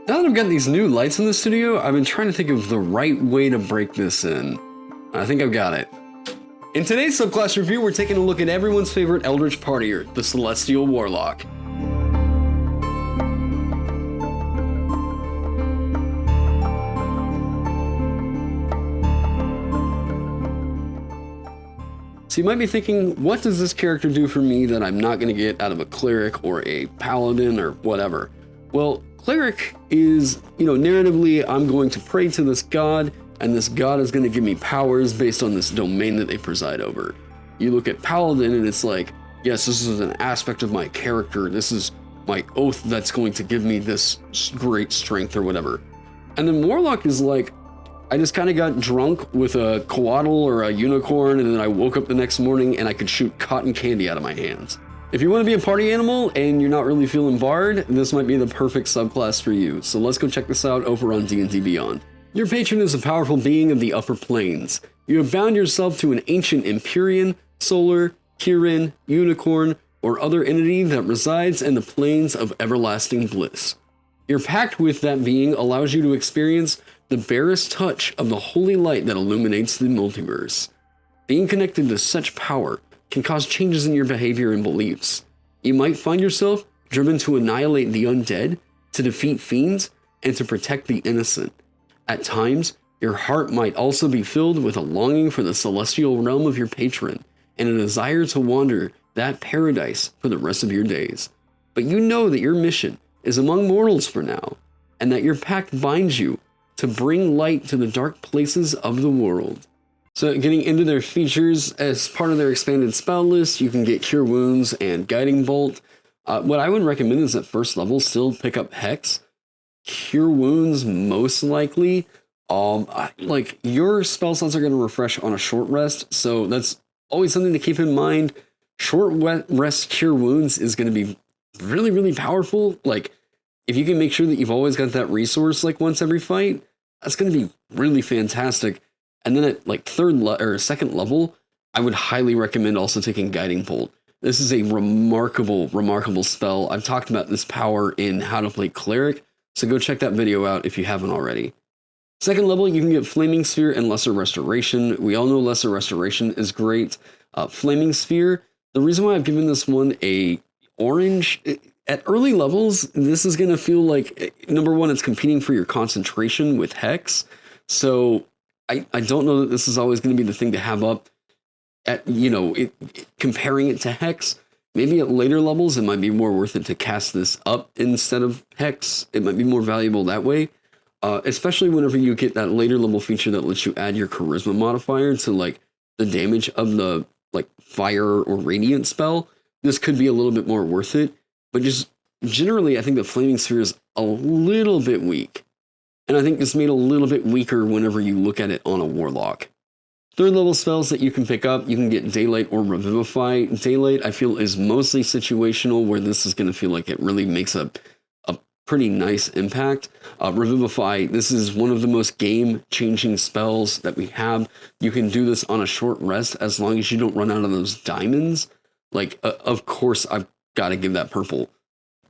Now that I've got these new lights in the studio, I've been trying to think of the right way to break this in. I think I've got it. In today's subclass review, we're taking a look at everyone's favorite Eldritch partier, the Celestial Warlock. So you might be thinking, what does this character do for me that I'm not going to get out of a cleric or a paladin or whatever? Well, cleric is, narratively, I'm going to pray to this god, and this god is going to give me powers based on this domain that they preside over. You look at paladin and it's like, yes, this is an aspect of my character. This is my oath that's going to give me this great strength or whatever. And then warlock is like, I just kind of got drunk with a coatl or a unicorn, and then I woke up the next morning and I could shoot cotton candy out of my hands. If you want to be a party animal and you're not really feeling bard, this might be the perfect subclass for you. So let's go check this out over on D&D Beyond. Your patron is a powerful being of the upper planes. You have bound yourself to an ancient empyrean, solar, ki-rin, unicorn, or other entity that resides in the planes of everlasting bliss. Your pact with that being allows you to experience the barest touch of the holy light that illuminates the multiverse. Being connected to such power can cause changes in your behavior and beliefs. You might find yourself driven to annihilate the undead, to defeat fiends, and to protect the innocent. At times, your heart might also be filled with a longing for the celestial realm of your patron, and a desire to wander that paradise for the rest of your days. But you know that your mission is among mortals for now, and that your pact binds you to bring light to the dark places of the world. So getting into their features, as part of their expanded spell list, you can get Cure Wounds and Guiding Bolt. What I would recommend is at first level, still pick up Hex. Cure Wounds, most likely. Like, your spell slots are going to refresh on a short rest, so that's always something to keep in mind. Short rest Cure Wounds is going to be really, really powerful. Like, if you can make sure that you've always got that resource like once every fight, that's going to be really fantastic. And then at like second level, I would highly recommend also taking Guiding Bolt. This is a remarkable, remarkable spell. I've talked about this power in How to Play Cleric, so go check that video out if you haven't already. Second level, you can get Flaming Sphere and Lesser Restoration. We all know Lesser Restoration is great. Flaming Sphere, the reason why I've given this one a orange, at early levels, this is going to feel like, number one, it's competing for your concentration with Hex. So I don't know that this is always going to be the thing to have up at, comparing it to Hex. Maybe at later levels, it might be more worth it to cast this up instead of Hex. It might be more valuable that way. Especially whenever you get that later level feature that lets you add your charisma modifier to like the damage of the like fire or radiant spell. This could be a little bit more worth it. But just generally, I think the Flaming Sphere is a little bit weak. And I think it's made a little bit weaker whenever you look at it on a Warlock. Third level spells that you can pick up, you can get Daylight or Revivify. Daylight, I feel, is mostly situational, where this is going to feel like it really makes a pretty nice impact. Revivify, this is one of the most game-changing spells that we have. You can do this on a short rest as long as you don't run out of those diamonds. Like, of course, I've got to give that purple.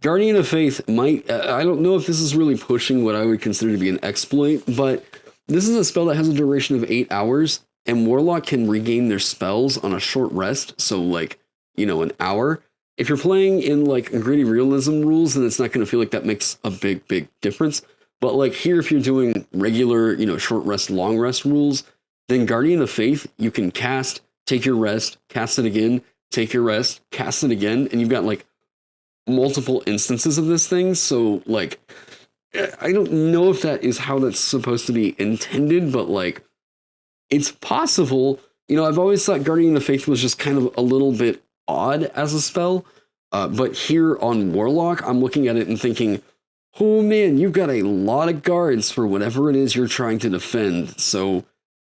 Guardian of Faith might, I don't know if this is really pushing what I would consider to be an exploit, but this is a spell that has a duration of 8 hours, and Warlock can regain their spells on a short rest, so like, an hour. If you're playing in like gritty realism rules, then it's not going to feel like that makes a big difference. But like here, if you're doing regular, short rest, long rest rules, then Guardian of Faith, you can cast, take your rest, cast it again, take your rest, cast it again, and you've got like multiple instances of this thing. So like, I don't know if that is how that's supposed to be intended, but like, it's possible. I've always thought Guardian of Faith was just kind of a little bit odd as a spell, but here on Warlock, I'm looking at it and thinking, oh man, you've got a lot of guards for whatever it is you're trying to defend. So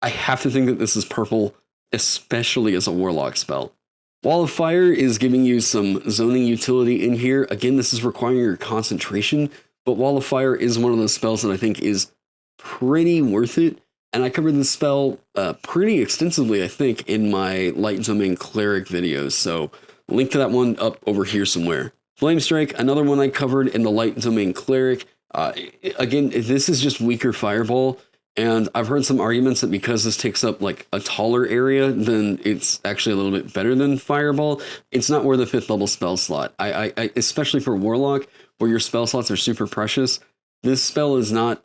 I have to think that this is purple, especially as a Warlock spell. Wall of Fire is giving you some zoning utility in here. Again, this is requiring your concentration, but Wall of Fire is one of those spells that I think is pretty worth it. And I covered this spell pretty extensively, I think, in my Light Domain Cleric videos. So link to that one up over here somewhere. Flame Strike, another one I covered in the Light Domain Cleric. Uh, Again, this is just weaker fireball. And I've heard some arguments that because this takes up like a taller area, then it's actually a little bit better than fireball. It's not worth the 5th level spell slot. I especially for Warlock, where your spell slots are super precious. This spell is not.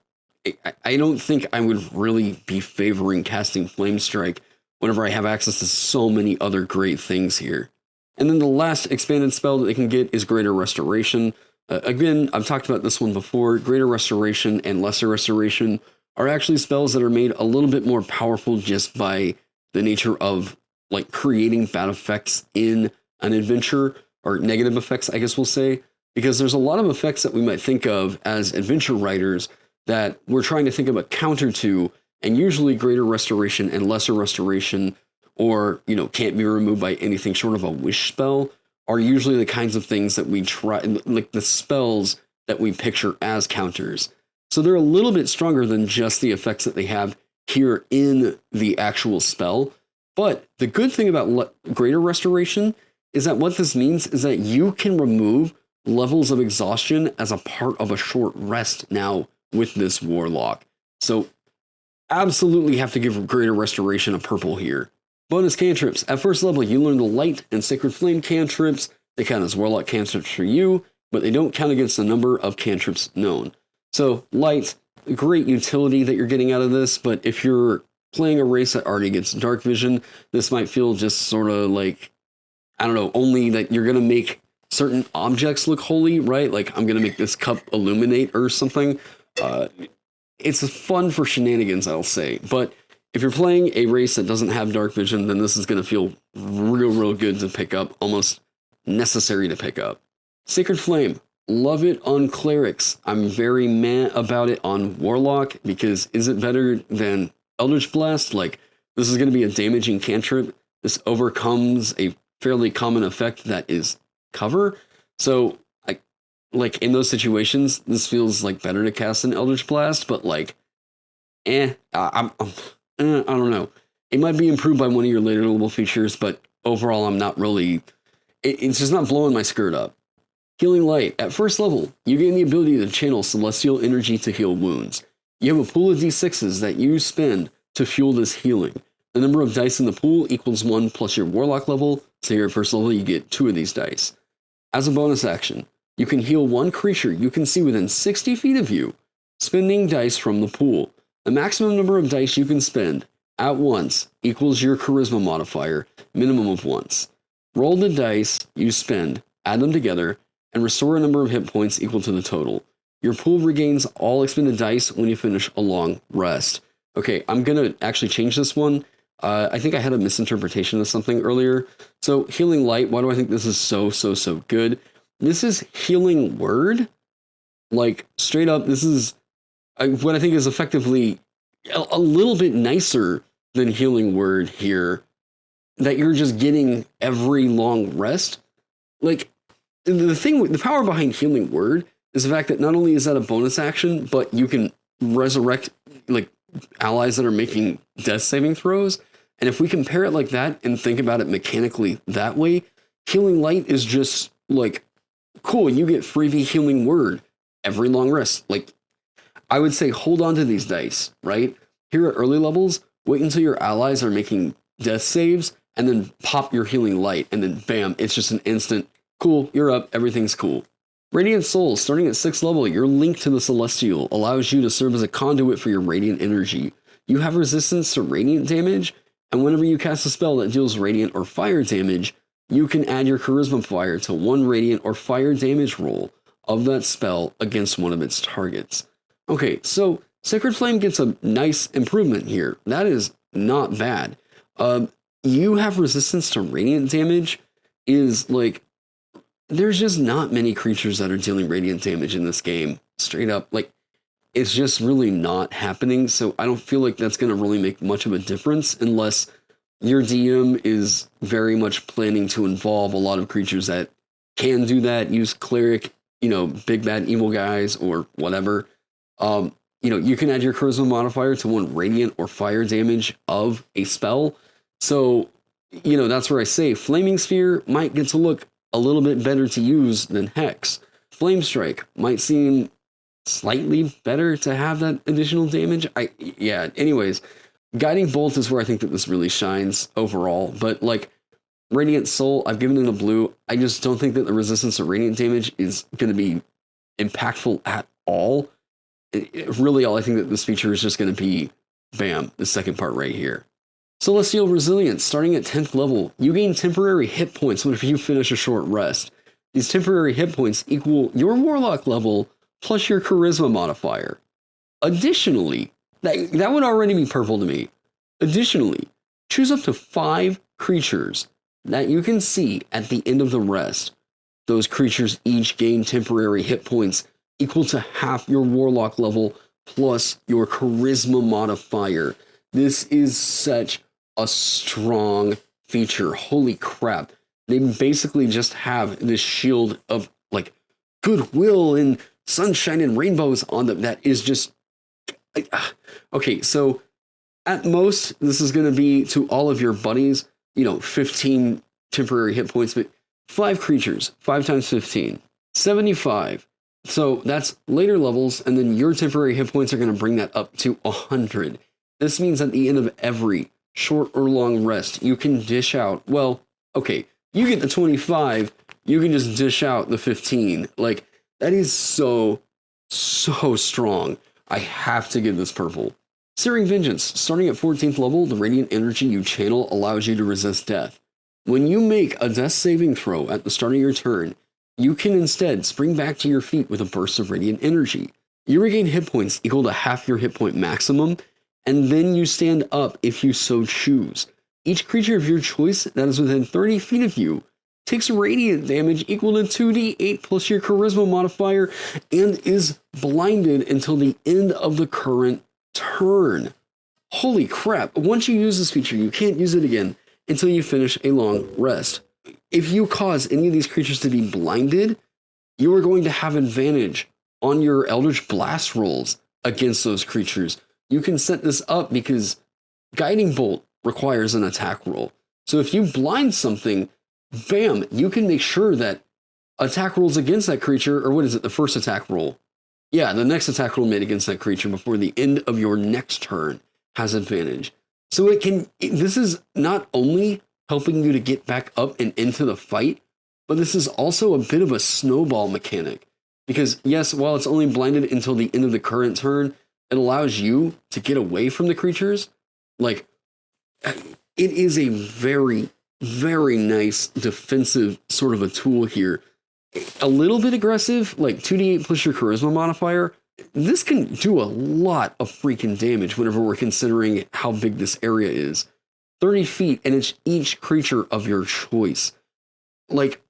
I don't think I would really be favoring casting Flame Strike whenever I have access to so many other great things here. And then the last expanded spell that they can get is Greater Restoration. Again, I've talked about this one before. Greater Restoration and Lesser Restoration are actually spells that are made a little bit more powerful just by the nature of like creating bad effects in an adventure, or negative effects, I guess we'll say, because there's a lot of effects that we might think of as adventure writers that we're trying to think of a counter to, and usually Greater Restoration and Lesser Restoration, or, can't be removed by anything short of a wish spell, are usually the kinds of things that we try, like the spells that we picture as counters. So they're a little bit stronger than just the effects that they have here in the actual spell. But the good thing about Greater Restoration is that what this means is that you can remove levels of exhaustion as a part of a short rest now with this Warlock. So absolutely have to give Greater Restoration a purple here. Bonus cantrips. At first level, you learn the Light and Sacred Flame cantrips. They count as Warlock cantrips for you, but they don't count against the number of cantrips known. So, Light, great utility that you're getting out of this, but if you're playing a race that already gets Dark Vision, this might feel just sort of like, I don't know, only that you're going to make certain objects look holy, right? Like, I'm going to make this cup illuminate or something. It's fun for shenanigans, I'll say, but if you're playing a race that doesn't have Dark Vision, then this is going to feel real good to pick up, almost necessary to pick up. Sacred Flame. Love it on clerics. I'm very meh about it on Warlock, because is it better than Eldritch Blast? Like, this is going to be a damaging cantrip. This overcomes a fairly common effect that is cover. So, like in those situations, this feels like better to cast an Eldritch Blast, but like, I don't know. It might be improved by one of your later level features, but overall, I'm not really. It's just not blowing my skirt up. Healing Light. At first level, you gain the ability to channel celestial energy to heal wounds. You have a pool of d6s that you spend to fuel this healing. The number of dice in the pool equals 1 plus your Warlock level, so here at first level you get 2 of these dice. As a bonus action, you can heal one creature you can see within 60 feet of you, spending dice from the pool. The maximum number of dice you can spend at once equals your charisma modifier, minimum of once. Roll the dice you spend, add them together, and restore a number of hit points equal to the total. Your pool regains all expended dice when you finish a long rest. Okay, I'm going to actually change this one. I think I had a misinterpretation of something earlier. So, Healing Light, why do I think this is so good? This is Healing Word. Like, straight up, this is what I think is effectively a little bit nicer than Healing Word here, that you're just getting every long rest. Like, the power behind Healing Word is the fact that not only is that a bonus action, but you can resurrect like allies that are making death saving throws. And if we compare it like that and think about it mechanically that way, Healing Light is just like, cool, you get freebie Healing Word every long rest. Like, I would say hold on to these dice, right? Here at early levels, wait until your allies are making death saves, and then pop your Healing Light, and then bam, it's just an instant, cool, you're up, everything's cool. Radiant Soul, starting at 6th level, your link to the Celestial allows you to serve as a conduit for your radiant energy. You have resistance to radiant damage, and whenever you cast a spell that deals radiant or fire damage, you can add your charisma fire to one radiant or fire damage roll of that spell against one of its targets. Okay, so Sacred Flame gets a nice improvement here. That is not bad. You have resistance to radiant damage is like, there's just not many creatures that are dealing radiant damage in this game. Straight up, like, it's just really not happening. So I don't feel like that's going to really make much of a difference unless your DM is very much planning to involve a lot of creatures that can do that. Use cleric, big bad evil guys or whatever. You can add your charisma modifier to one radiant or fire damage of a spell. So, that's where I say Flaming Sphere might get to look a little bit better to use than Hex. Flame Strike might seem slightly better to have that additional damage. Yeah, anyways, Guiding Bolt is where I think that this really shines overall, but like Radiant Soul, I've given it a blue. I just don't think that the resistance to radiant damage is going to be impactful at all. Really, all I think that this feature is just going to be, bam, the second part right here. Celestial Resilience, starting at 10th level, you gain temporary hit points whenever you finish a short rest. These temporary hit points equal your Warlock level plus your Charisma modifier. Additionally, that would already be purple to me. Additionally, choose up to 5 creatures that you can see at the end of the rest. Those creatures each gain temporary hit points equal to half your Warlock level plus your Charisma modifier. This is such a strong feature. Holy crap. They basically just have this shield of like goodwill and sunshine and rainbows on them that is just... Okay, so at most, this is going to be to all of your buddies, 15 temporary hit points, but 5 creatures, 5 times 15, 75. So that's later levels, and then your temporary hit points are going to bring that up to 100. This means at the end of every short or long rest, you can dish out, well, okay, you get the 25, you can just dish out the 15. Like, that is so strong. I have to give this purple. Searing Vengeance. Starting at 14th level, the radiant energy you channel allows you to resist death. When you make a death saving throw at the start of your turn, you can instead spring back to your feet with a burst of radiant energy. You regain hit points equal to half your hit point maximum, and then you stand up if you so choose. Each creature of your choice that is within 30 feet of you takes radiant damage equal to 2d8 plus your Charisma modifier and is blinded until the end of the current turn. Holy crap. Once you use this feature, you can't use it again until you finish a long rest. If you cause any of these creatures to be blinded, you are going to have advantage on your Eldritch Blast rolls against those creatures. You can set this up because Guiding Bolt requires an attack roll. So if you blind something, bam, you can make sure that attack rolls against that creature, or what is it, the first attack roll? Yeah, the next attack roll made against that creature before the end of your next turn has advantage. So this is not only helping you to get back up and into the fight, but this is also a bit of a snowball mechanic. Because yes, while it's only blinded until the end of the current turn, it allows you to get away from the creatures. Like, it is a very, very nice defensive sort of a tool here. A little bit aggressive, like 2d8 plus your Charisma modifier. This can do a lot of freaking damage whenever we're considering how big this area is. 30 feet, and it's each creature of your choice. Like,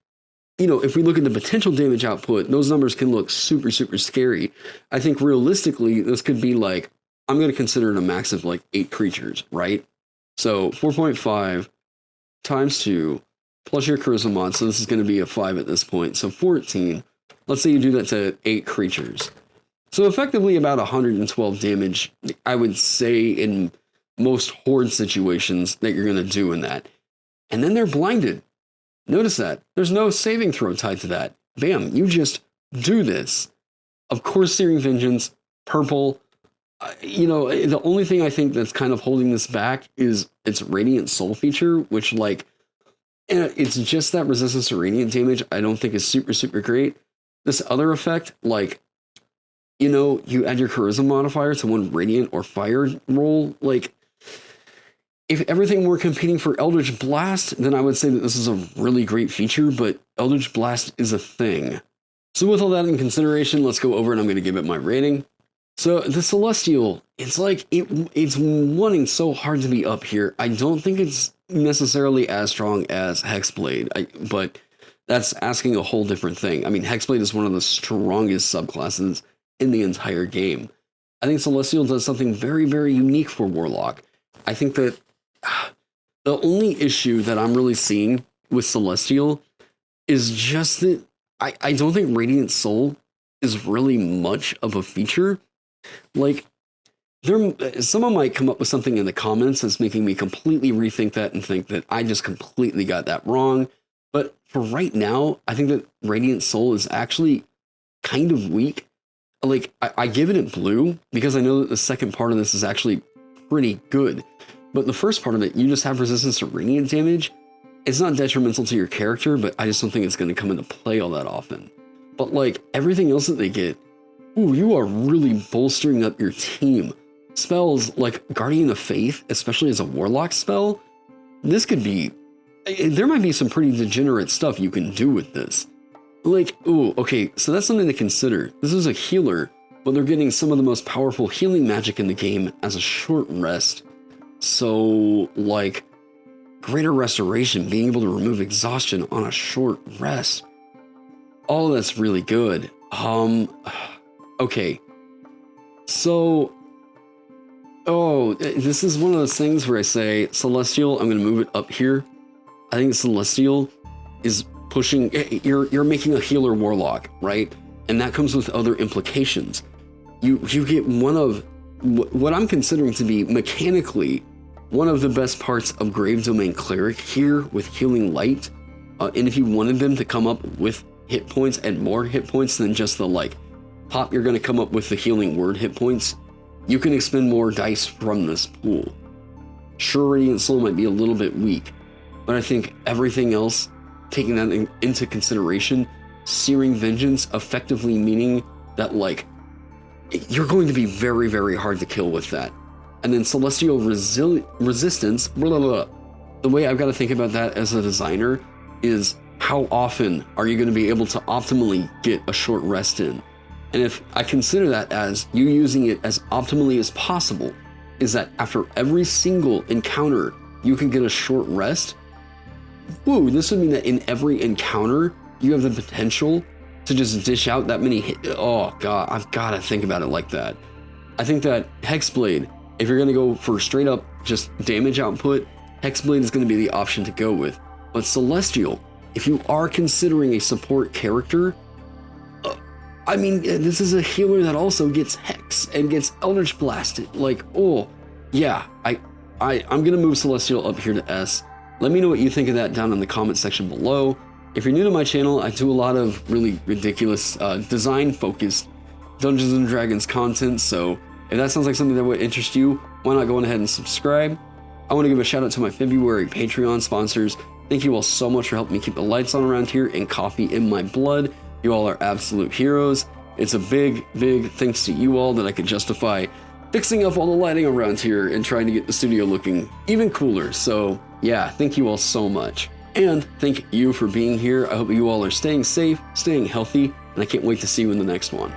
if we look at the potential damage output, those numbers can look super, super scary. I think realistically, this could be like, I'm going to consider it a max of like 8 creatures, right? So 4.5 times 2 plus your Charisma mod, so this is going to be a 5 at this point, so 14. Let's say you do that to 8 creatures. So effectively about 112 damage, I would say, in most horde situations that you're going to do in that. And then they're blinded. Notice that. There's no saving throw tied to that. Bam, you just do this. Of course, Searing Vengeance, purple. The only thing I think that's kind of holding this back is its Radiant Soul feature, which, like, it's just that resistance to radiant damage I don't think is super, super great. This other effect, like, you add your Charisma modifier to one radiant or fire roll, like, if everything were competing for Eldritch Blast, then I would say that this is a really great feature, but Eldritch Blast is a thing. So with all that in consideration, let's go over and I'm going to give it my rating. So the Celestial, it's like, it's wanting so hard to be up here. I don't think it's necessarily as strong as Hexblade, but that's asking a whole different thing. I mean, Hexblade is one of the strongest subclasses in the entire game. I think Celestial does something very, very unique for Warlock. I think that the only issue that I'm really seeing with Celestial is just that I don't think Radiant Soul is really much of a feature. Like, someone might come up with something in the comments that's making me completely rethink that and think that I just completely got that wrong. But for right now, I think that Radiant Soul is actually kind of weak. like, I give it blue because I know that the second part of this is actually pretty good. But the first part of it, you just have resistance to radiant damage. It's not detrimental to your character, but I just don't think it's going to come into play all that often. But like everything else that they get, ooh, you are really bolstering up your team. Spells like Guardian of Faith, especially as a Warlock spell, this could be, there might be some pretty degenerate stuff you can do with this. Like, ooh, okay, so that's something to consider. This is a healer, but they're getting some of the most powerful healing magic in the game as a short rest. So, like, greater restoration, being able to remove exhaustion on a short rest. All of that's really good. Okay. So, this is one of those things where I say, Celestial, I'm going to move it up here. I think Celestial is pushing, you're making a healer Warlock, right? And that comes with other implications. You get one of what I'm considering to be mechanically one of the best parts of Grave Domain Cleric here with Healing Light. And if you wanted them to come up with hit points and more hit points than just the like pop, you're going to come up with the Healing Word hit points, you can expend more dice from this pool. Sure, Radiant Soul might be a little bit weak, but I think everything else, taking that into consideration, Searing Vengeance effectively meaning that like you're going to be very, very hard to kill with that. And then Celestial Resistance, blah, blah, blah. The way I've got to think about that as a designer is how often are you going to be able to optimally get a short rest in? And if I consider that as you using it as optimally as possible, is that after every single encounter, you can get a short rest. Woo, this would mean that in every encounter, you have the potential to just dish out that many hit. Oh God, I've got to think about it like that. I think that Hexblade, if you're going to go for straight up just damage output, Hexblade is going to be the option to go with. But Celestial, if you are considering a support character, I mean, this is a healer that also gets Hex and gets Eldritch Blasted. Like, oh, yeah, I'm going to move Celestial up here to S. Let me know what you think of that down in the comment section below. If you're new to my channel, I do a lot of really ridiculous design-focused Dungeons & Dragons content, so if that sounds like something that would interest you, why not go ahead and subscribe? I want to give a shout out to my February Patreon sponsors. Thank you all so much for helping me keep the lights on around here and coffee in my blood. You all are absolute heroes. It's a big, big thanks to you all that I could justify fixing up all the lighting around here and trying to get the studio looking even cooler. So yeah, thank you all so much. And thank you for being here. I hope you all are staying safe, staying healthy, and I can't wait to see you in the next one.